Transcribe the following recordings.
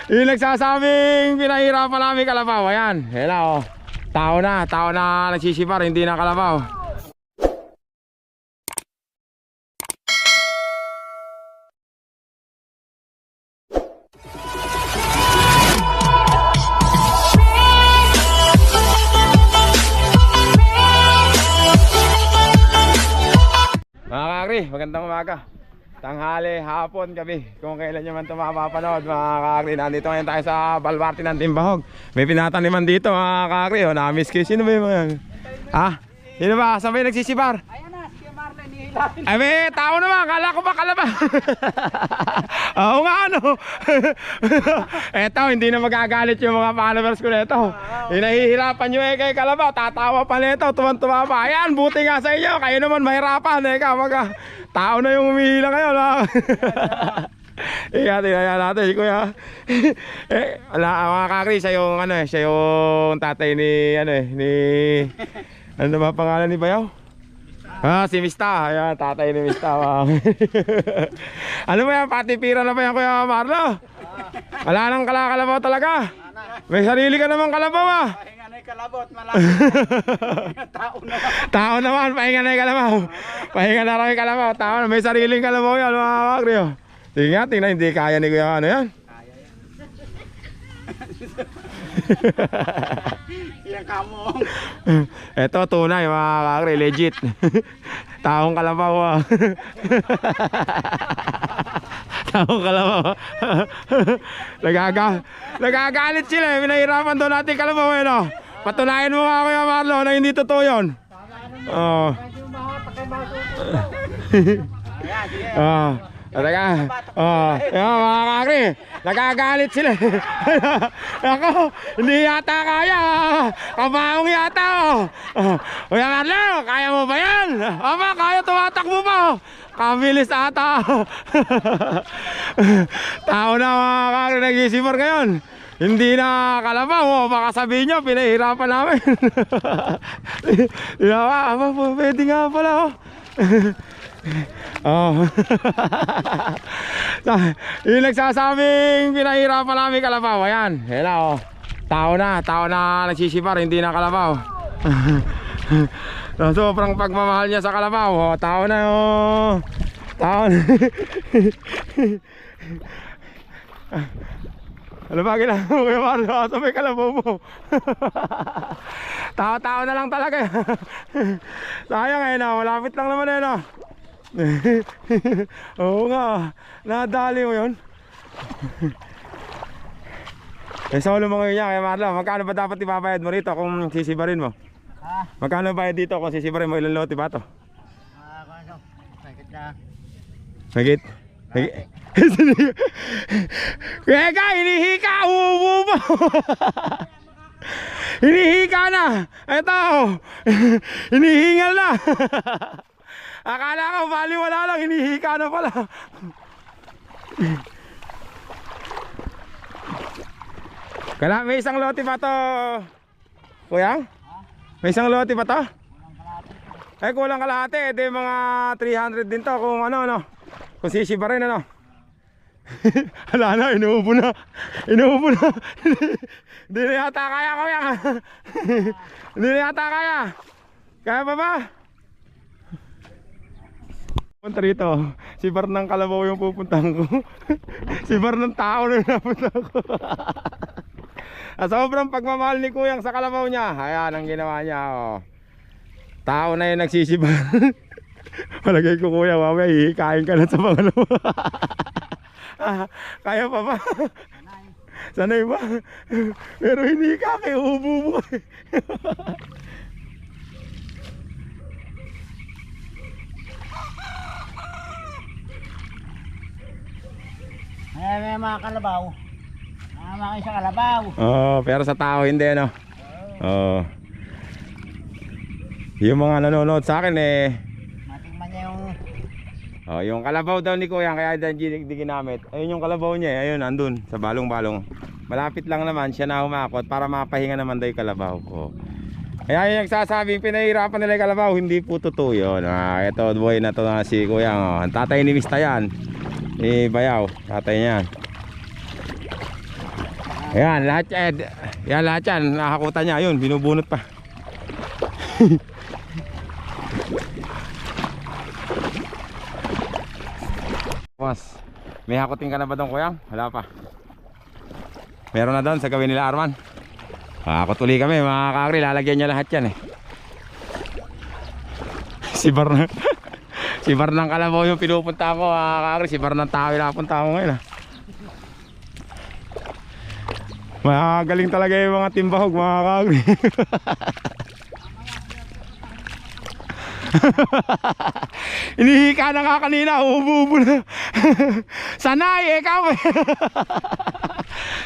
Yung nagsasabing pinahirapan namin kalabaw. Ayan, ayan na oh. Tao na nagsisipar, hindi na kalabaw. Mga kakri, magandang umaga. Tanghali, hapon, gabi, kung kailan nyo man ito mapapanood. Mga kakri, nandito ngayon tayo sa Balbarte ng Timbahog. May pinataniman dito mga kakri. Na-miss kayo, sino ba yung mga? Ha? Sino ba? Saan ba yung nagsisibar? Ayan na, si Marlon nihilapin. Ay may tao naman, kala ko ba kalabaw? Oo nga ano. Eto, hindi na magagalit yung mga followers ko nito. Hinahihirapan nyo kay kalabaw, tatawa pa nito, tuwan-tuwa pa. Ayan, buti nga sa inyo, kayo naman mahirapan. Tao na yung umihila kayo. Tingnan natin, kuya. Mga kakri, siya yung siya yung tatay ni ano ba pangalan ni Bayaw? Si Mista. Ayan, tatay ni Mista. Ano ba yan? Patipira na ba yan, Kuya Marlo? Wala nang kalabaw talaga. May sarili ka naman kalabaw Pahinga na yung kalabot, malaki. Tao naman. Tao naman, pahinga na yung kalabaw. Pahinga na rin yung kalabaw. Tao na, may sariling kalabaw yan, mga kakri. Tingnan, hindi kaya ni Kuya ano yan. Yan kamong. Eto tunay mga kakri, legit. Taong kalabaw. Taong kalabaw. Nagagalit sila eh. Pinahirapan doon natin kalabaw eh no. Patunayan mo nga Kuya Marlo na hindi totoo yun. Oo. Talaga. Yan mga kakri, nagagalit sila. Ako, hindi yata kaya. Kabaong yata. Kuya Marlo, kaya mo ba yan? Aba, kaya tumatakbo pa. Kabilis ata. Tao na mga kakri, nag-isipar ngayon. Hindi na kalabaw. Baka sabihin nyo, pinahirapan namin. Aba, pwede nga pala. Yung nagsasabing pinahirapan namin kalabaw. Ayan, ayan na oh. Tao na nagsisipar, hindi na kalabaw. Sobrang pagmamahal niya sa kalabaw. Tao na oh. Tao na. Ano ba ginagawa mo Kuya Marlo? Asa may kalabaw mo? Tao na lang talaga. Sayang eh no, malapit lang naman eh no. Oo nga, nadali mo yun. Solo mo ngayon niya Kuya Marlo. Magkano ba dapat ipabayad mo rito kung sisibarin mo? Magkano bayad dito kung sisibarin mo? Ilan lote ba ito? Sakit na. Magit? Kaya hinihika, umuubo mo. Hinihika na. Ito, hinihingal na. Akala ko baliwala lang, hinihika na pala. May isang lote ba to, Kuya? May isang lote ba to? Ay kulang kalahati, edi mga 300 din to kung ano. Kung sisibarin ano. Hala na, inuubo na. Hindi na yata kaya Kuya. Hindi na yata kaya. Kaya ba? Punta rito, si bar ng kalabaw yung pupuntahan ko. Si bar ng tao na yung napuntahan ko. Sobrang pagmamahal ni Kuyang sa kalabaw niya. Ayan ang ginawa niya oh. Tao na yung nagsisibar. Palagay ko Kuya, mamaya hihikain ka na sa pangalawa. Kaya pa ba? Sanay ba? Pero hindi ka, kaya ubo mo. May mga kalabaw. Mga isa kalabaw. Pero sa tao hindi no. Yung mga nanonood sa akin eh. Matingman niya yung yung kalabaw daw ni Kuya kaya di ginamit. Ayun yung kalabaw niya, ayun andun sa balong-balong. Malapit lang naman siya na humakot para mapahinga naman daw yung kalabaw. Kaya yung nagsasabing pinahirapan nila yung kalabaw, hindi po totoo yun. Ito buhay na to na si Kuya. Ang tatay ni Mista yan. Ni Bayaw, tatay niyan. Ayan, lahat yan, lahat yan, nakakutan niya, yun, binubunot pa. Mas, may hakutin ka na ba doon, kuya? Wala pa. Meron na doon sa gawin nila Arman. Hakot uli kami mga kakri, lalagyan niya lahat yan eh. Si Bar na si Bar ng Kalabaw yung pinupunta ko mga kakri, si Bar ng Tawi napunta ko ngayon ah. Magaling talaga yung mga timbahog mga kakri. Inihika na nga kanina, umububo na. Sanay, ikaw eh.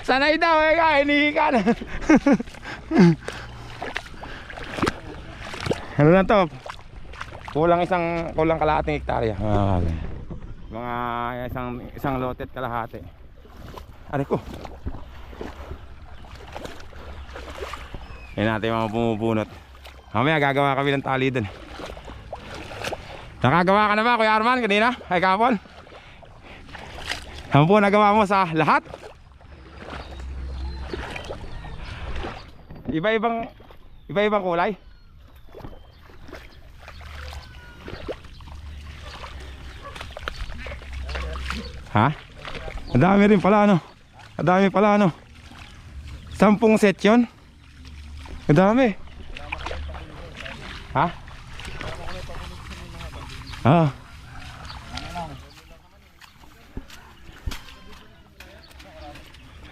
Sanay daw, ikaw, inihika na. Ano na to? Kulang kalahating hektarya. Mga isang lotet kalahati. Aray ko. Yan natin mga bumubunot. Mamaya gagawa kami ng tali dun. Nakagawa ka na ba Kuya Arman kanina? Ay kapon? Ano po nagawa mo sa lahat? Iba-ibang kulay? Ha? Ang dami rin pala ano? Ang dami pala ano? 10 set yun? Ang dami. Ha? Ah.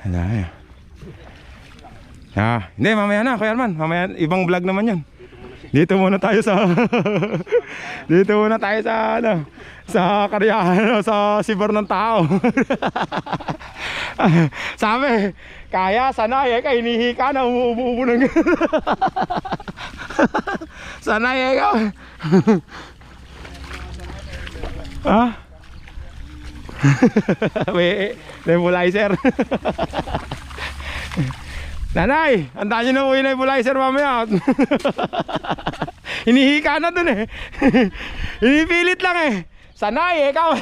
Ano ya? Ah, hindi mamaya na Kuya Arman. Mamaya ibang vlog naman 'yan. Dito muna tayo sa dito muna tayo sa ano, sa karyahan, sa sibar ng tao. Sabi, kaya sanay ka hinihika na umuubo ng. Sanay ka. Ah? May nebulizer. Nanay, andan nyo na uwi na nebulizer mamaya. Hinihika na dun eh. Hinipilit lang eh. Sanay, ikaw.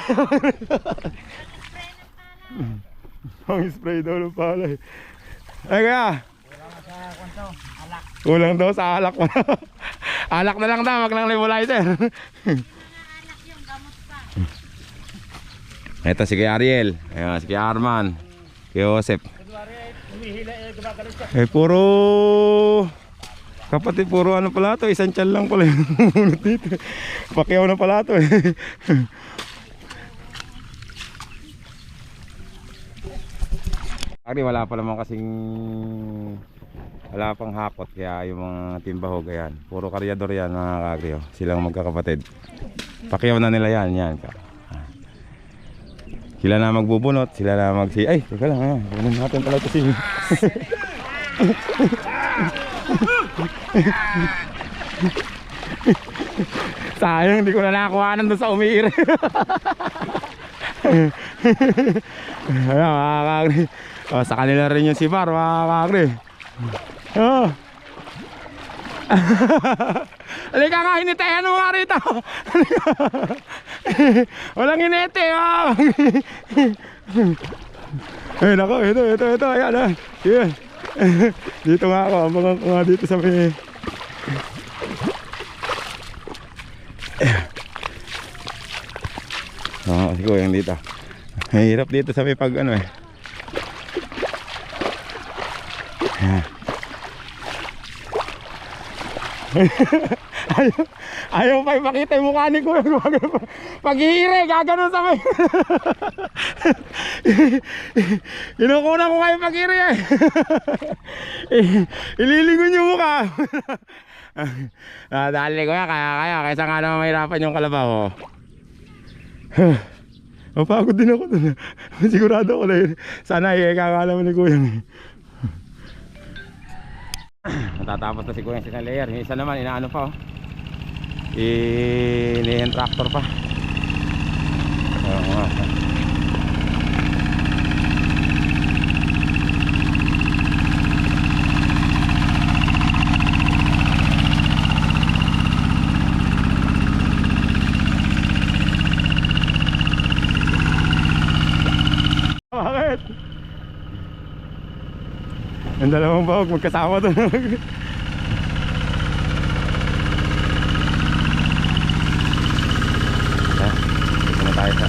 Ang spray daw ng palay. Ay kaya kulang daw sa alak. Alak na lang daw, wag lang nebulizer. Ito si Kuya Ariel, ayan, si Kuya Arman, Kuya Joseph. Puro kapatid, puro ano pala to, isang tiyan lang pala yung bunot dito. Pakyaw na pala to eh. Ari wala pa naman kasing wala pang hakot, kaya yung mga timbahog ayan, puro karyador yan mga kagriyo, silang magkakapatid. Pakyaw na nila yan. Sila na magbubunot, sila na ay, teka lang ha, bunin natin pala ito si sayang, hindi ko na nakakuhanan doon sa umiir. Ayan mga kakri, sa kanila rin yung sipar mga kakri. Oh. Halika nga, hinitayan mo nga rito. Walang hinete. Ay nako, ito. Ayan. Yan. Dito nga ako, abangan ko nga dito sa may. Siguro yung dito. Mahirap dito sa may pag ano eh. Ayaw pa ipakita yung mukha ni Kuya. Paghihire, gaganon sa may. Kinukunan ko kayo paghihire eh. Ililingon yung mukha. Dali Kuya, kaya kaysa nga naman mahirapan yung kalabaw. Mapagod din ako dun. Sigurado ako na yun. Sana kakalaman ni Kuya. Matatapos na si Kuya sa layer. Yung isa naman inaano pa oh. Inihen tractor pa. Bakit? Ang dalawang bahog magkasama to. Dito na tayo sa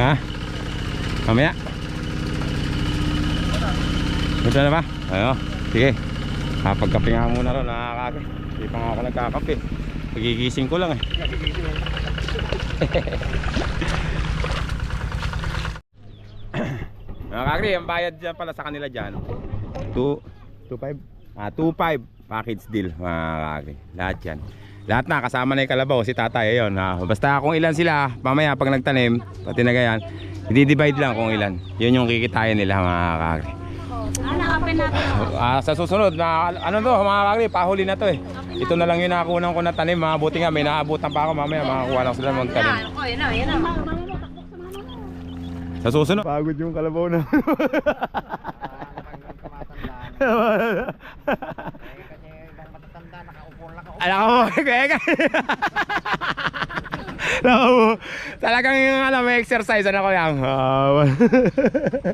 ha? Mamaya? Gusto na ba? Ayo, sige. Kapagkape nga muna ron, nakakake. Hindi pa nga ako nagkakape. Pagigising ko lang eh. Mga kakri, ang bayad dyan pala sa kanila dyan 2.5 2.5 package deal mga kakri. Lahat yan. Lahat na, kasama na yung kalabaw, si tatay, ayun. Basta kung ilan sila, mamaya pag nagtanim, pati na ganyan, i-divide lang kung ilan. Yun yung kikitain nila mga kakri. Nakapin natin. Sa susunod, na, ano to mga kakri, pahuli na to eh. Ito na lang yung nakunan ko na tanim, mga buti nga, may naabutan pa ako mamaya, makakuha lang sila magtanim. Yan na. Sa susunod, pagod yung kalabaw na. Alam ko mo, kaya talagang yung alam, may exercise ano ko yan.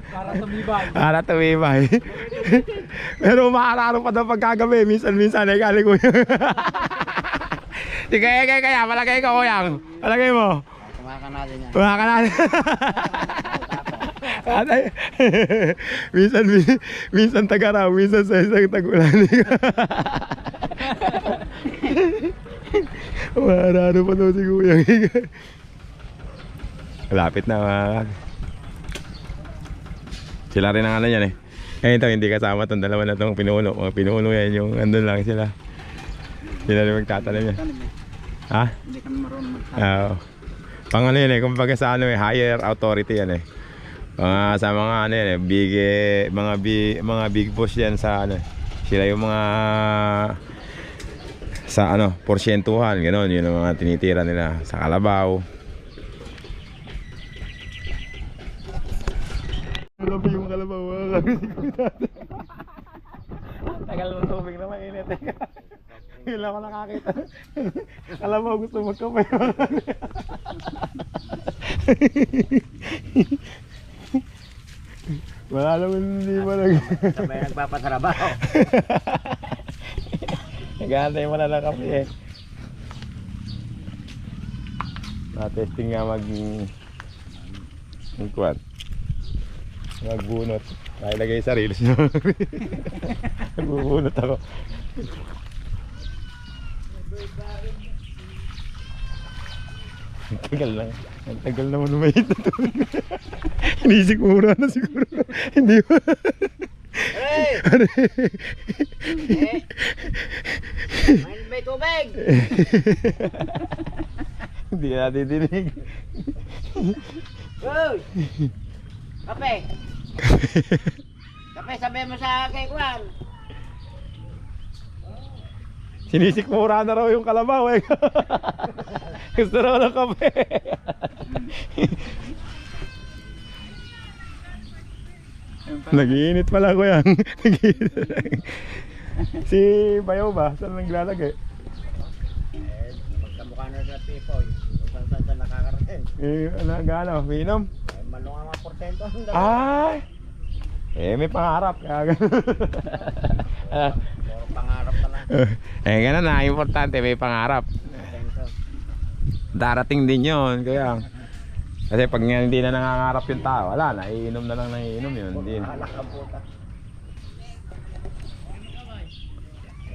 Para tumibay. Para tumibay. Pero makararo pa daw pagkagabi. Minsan ay galing ko yun. Kaya malagay ko kuyang. Malagay mo. Tumakan natin yan. Tumakan natin. minsan tagaraw, minsan sa isang tagulan. Marano pa daw si Kuyang. Malapit na mga. Sila rin ang ano yan eh. Ito hindi kasama itong dalawa na itong pinuno. Mga pinuno yan yung andun lang sila. Sila rin magtatanim yan. Ha? Hindi kami marunong magtanim. Oo. Pang ano yan eh, kumbaga sa ano eh, higher authority yan eh. Sa mga ano yan eh, mga big boss yan sa ano. Sila yung mga sa ano, porsyentuhan, gano'n, yun ang mga tinitira nila sa kalabaw. Labi yung kalabaw, tagal ng tubig na mainit. Ngayon lang ako nakakita. Kalabaw gusto magkape. Wala naman, hindi mo Sabay nagpapatrabaho. nag-aantay mo na lang kape eh. Na-testing nga magbunot. Nailagay sa reels nyo. Nagbubunot ako. Ang tagal naman lumahit na ito. Inisikmura na siguro. Hindi ba? Hey! May tubig! Hindi natin dinig. Uy! Kape! Kape, sabi mo sa kay Kwan. Sinisikmura na raw yung kalabaw eh. Gusto raw ng kape. Nag-iinit pala ko yan. Si Bayaw ba? Saan naglalagay? Magkamukha na sa Pipoy. Kung saan siya nakakarating. Gano'n? Minom? Malong ang mga portento. Ay! May pangarap. Kaya gano'n. Puro pangarap na lang. Gano'n na. Importante may pangarap. Portento. Darating din yun. Kaya kasi pag hindi na nangangarap yung tao, wala na, iinom na lang iinom yun. Hindi na. Alak ang puta.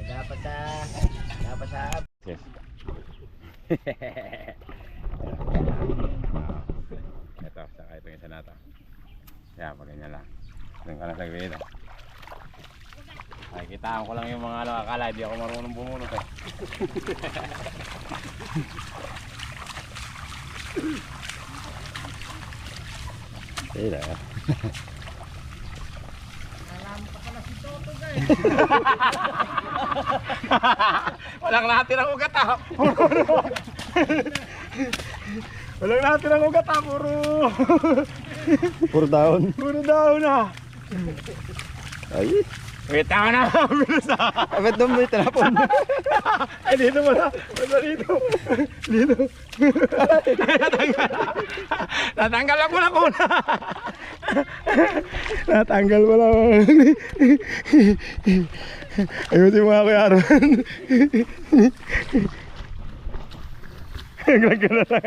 Dapat sa Yes. Ito, saka ito yung isa natin. Kaya pag ganyan lang. Doon ka na sa gawin. Ay, kitaan ko lang yung mga ano, akala, hindi ako marunong bumunot eh. Sila. Walang natirang ugat ah. Walang natirang ugat ah. Puro daon. Puro daon ah. Ay. Wait, tama na. Bilis na. Ba't doon may telefon? Ay, dito mo na. Basta dito. Dito. Natanggal ako na kuna. Natanggal mo lang. Ayusin mo ako yung Arman. Naglag ka na lang.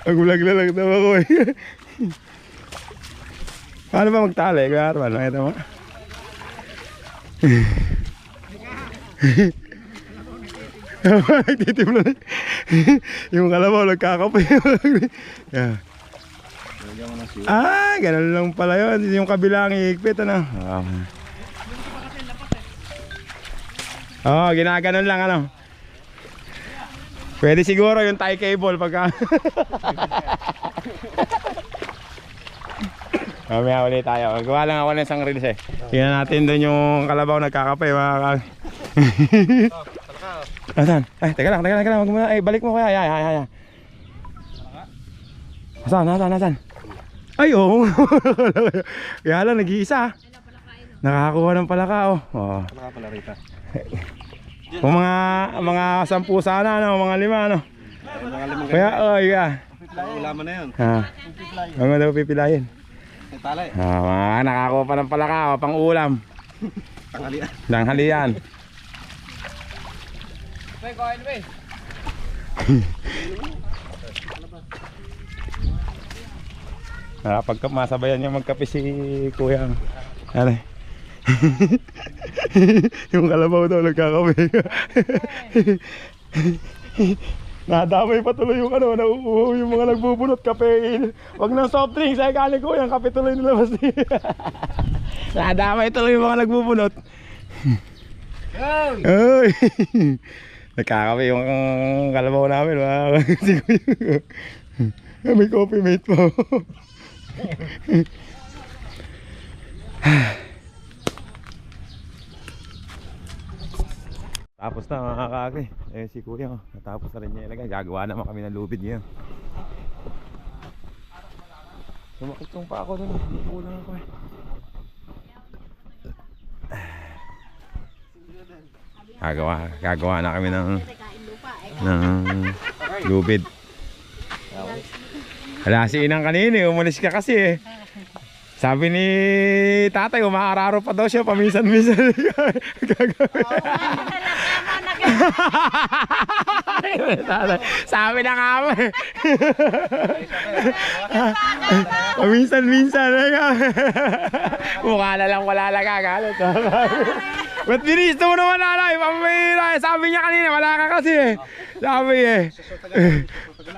Mag-vlog na lang daw ako eh. Paano ba magtali? Kuya Arman, nakita mo? Nagtitimla na. Yung kalabaw nagkakape. Yeah. Ah, ganun lang pala yun. Yung kabilang higpit ano. Oh, ginaganon lang ano. Pwede siguro yung tie cable pagka. Mamaya ulit tayo. Gawa lang ako ng isang reels eh. Tingnan natin doon yung kalabaw nagkakape mga kag. Asan? Ay, teka lang. Wag mo na. Ay, balik mo kaya. Ay. Asan? Ay, oo. Kaya lang, nag-iisa. Nakakakuha ng palaka, oh. Palaka pala rito. Kung mga 10 sana, ano, mga 5, ano. Kaya, oh, yeah. Ulaman na yun. Mga daw pipilayin. Talay. Nakakuha pa ng palaka, oh, pang ulam. Tanghalian. Pagka masabayan niya magkape si Kuya. Ano? Yung kalabaw daw nagkakape. Nadamay pa tuloy yung ano, nauuhaw yung mga nagbubunot kape. Wag nang soft drinks, ay kali ko yung kape tuloy nilabas niya. Nadamay tuloy yung mga nagbubunot. Oy! Nagkakape yung kalabaw namin. May coffee mate pa. Tapos na mga kakaki. Si Kuya natapos na rin niya ilagay. Gagawa naman kami ng lubid niya. Sumakit yung pa ako dun. Kulang ako eh. Gagawa na kami ng lubid. Wala si Inang kanina, umalis ka kasi eh. Sabi ni tatay, umaararo pa daw siya paminsan-minsan. Sabi na nga mo eh. Paminsan-minsan. Mukha na lang wala nagagalit. Ba't binisto mo naman nanay? Sabi niya kanina, wala ka kasi eh. Sabi eh.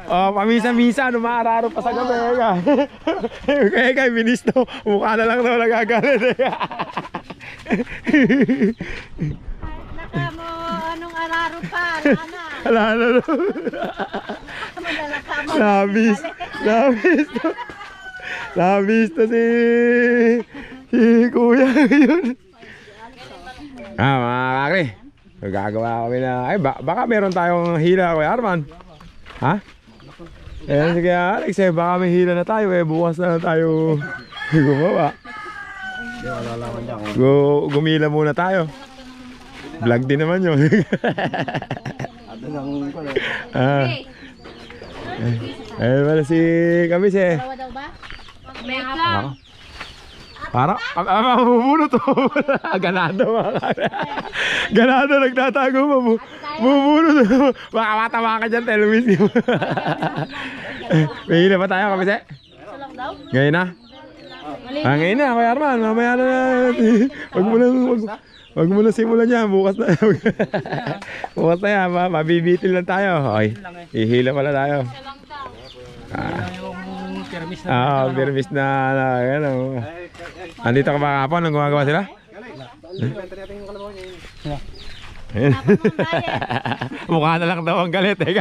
Paminsan-minsan, umaararo pa sa gabi. Kaya binisto. Mukha na lang daw nagagalit eh. Naka mo, anong araro pa? Wala na. Nabisto si Kuya yun. Mga kakri, gagawa kami na, ay baka meron tayong hila Kuya Arman. Ha? Ayan sige Alex eh, baka may hila na tayo eh, bukas na tayo gumawa. Gumila muna tayo. Vlog din naman yun. Ayun pala si Kamis eh. Dalawa daw ba? Wait lang. Parang, mabubunot oh. Ganado Ganado nagtatago mo. Bubunot. Baka matawa ka dyan, Telumis. May hila pa tayo, Kamis eh. Ito lang daw? Ngayon na. Ngayon na, Kuya Arman. Mamaya na natin. Wag mo na simulan niya. Bukas na. Bukas na yan. Mabibitil lang tayo. Okay. Ihila pala tayo. Permis na ano. Andito ka ba kapon? Nang gumagawa sila? Mukha na lang daw ang galit eh.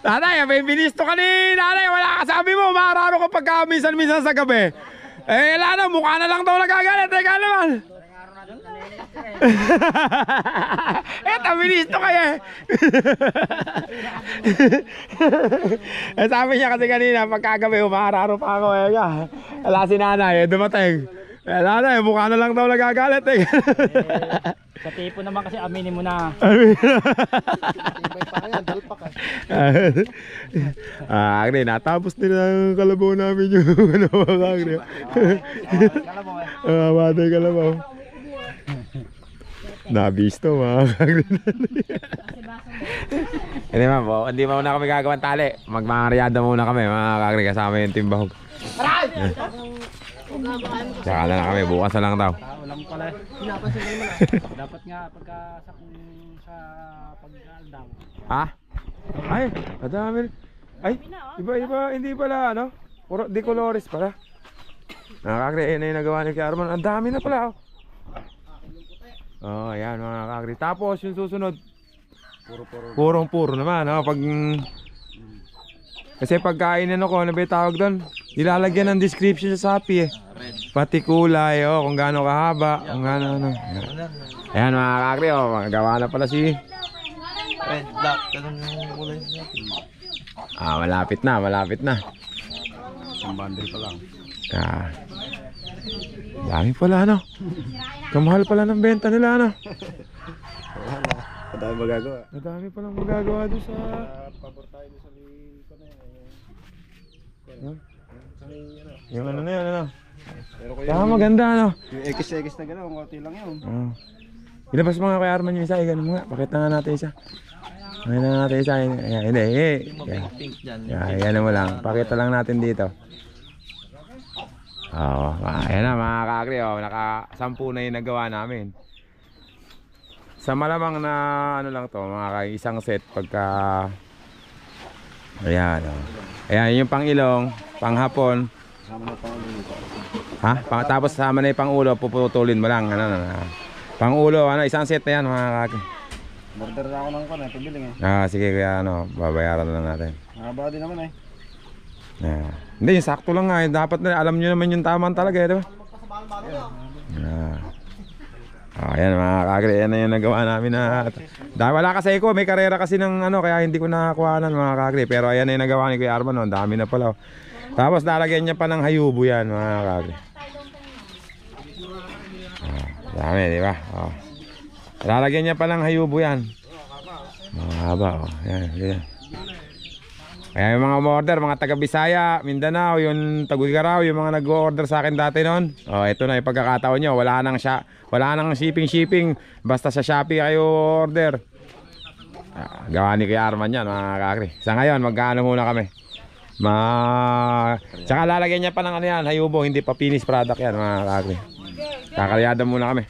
Tatay, may binisto ka ni nanay. Wala ka, sabi mo, maararo ka pagka minsan-minsan sa gabi. Eh, wala na, mukha na lang daw nagagalit. Teka naman. Taministo kaya eh. Sabi niya kasi kanina, pagkagabi, umahararo pa ako eh. Wala si nanay, dumating. Nanay, mukha na lang daw nagagalit eh. Sa tipo naman kasi aminin mo na. Agri, natapos nila ang kalabaw namin yung ano mga agri. Matay kalabaw. Nabisto mga agri. Hindi muna kami gagawang tali. Magmamaryada muna kami mga agri kasama yung timbahog. Tsaka na kami, bukas na lang daw. Walang pala. Dapat nga pagka sa pag-aldaw. Ha? Ay, madami. Ay, hindi pala ano? Puro di colores pala. Nakakagri, na yung nagawa ni Arman. Ang dami na pala. Oh, ayan mga kakagri. Tapos yung susunod, purong-puro naman. Oh, pag... Kasi pagkainin ako, ano ba yung tawag doon? Ilalagyan ng description sa Shopee eh. Pati kulay, oh, kung gaano kahaba, kung gaano ano. Ayan mga kakri, oh, magawa na pala si... Red, black, ganun yung kulay niya. Malapit na, malapit na. Ang bundle pa lang. Dami pala ano. Kamahal pala ng benta nila ano. Madami magagawa. Madami palang magagawa doon sa... Pabor tayo sa lingko na yan. Yung ano na yun, ano. Pero Saka maganda ano. yung X na gano'n, konti lang yun. Ilabas mo nga kay Arman yung isa, ganun mo nga. Pakita nga natin isa. Pakita nga natin isa. Hindi, Pink dyan. yan mo lang. Pakita lang natin dito. Oo, ayan na mga kakri, oh. Naka-10 na yung nagawa namin. Sa malamang na ano lang to, mga isang set pagka... Ayan, oh. Ayan, yung pang ilong, pang hapon. Kasama na pang ulo ko. Ha? Tapos sama na yung pang ulo, puputulin mo lang. Pang ulo, isang set na yan mga kakri. Order na ako ng kon, pabiling eh. Sige kuya, babayaran na lang natin. Mahaba din naman eh. Hindi, yung sakto lang nga. Dapat na, alam nyo naman yung taman talaga, di ba? Ayan mga kakri, yan na yung nagawa namin na... Dahil wala kasi ako, may karera kasi ng ano, kaya hindi ko nakakuhanan mga kakri. Pero ayan na yung nagawa ni Kuya Arman, ang dami na pala. Tapos nalagyan niya pa ng hayubo yan mga kakri. Dami, di ba? Lalagyan niya pa ng hayubo yan. Mahaba, yan. Kaya yung mga umorder, mga taga Bisaya, Mindanao, yung Tagigaraw, yung mga nag-order sa akin dati noon. Ito na yung pagkakataon nyo, wala nang shipping. Basta sa Shopee kayo order. Gawa ni Kuya Arman yan mga kakri. Sa ngayon, magkano muna kami. Tsaka lalagyan niya pa ng ano yan, hayubo, hindi pa finished product yan mga kakri. Kakaryada muna kami.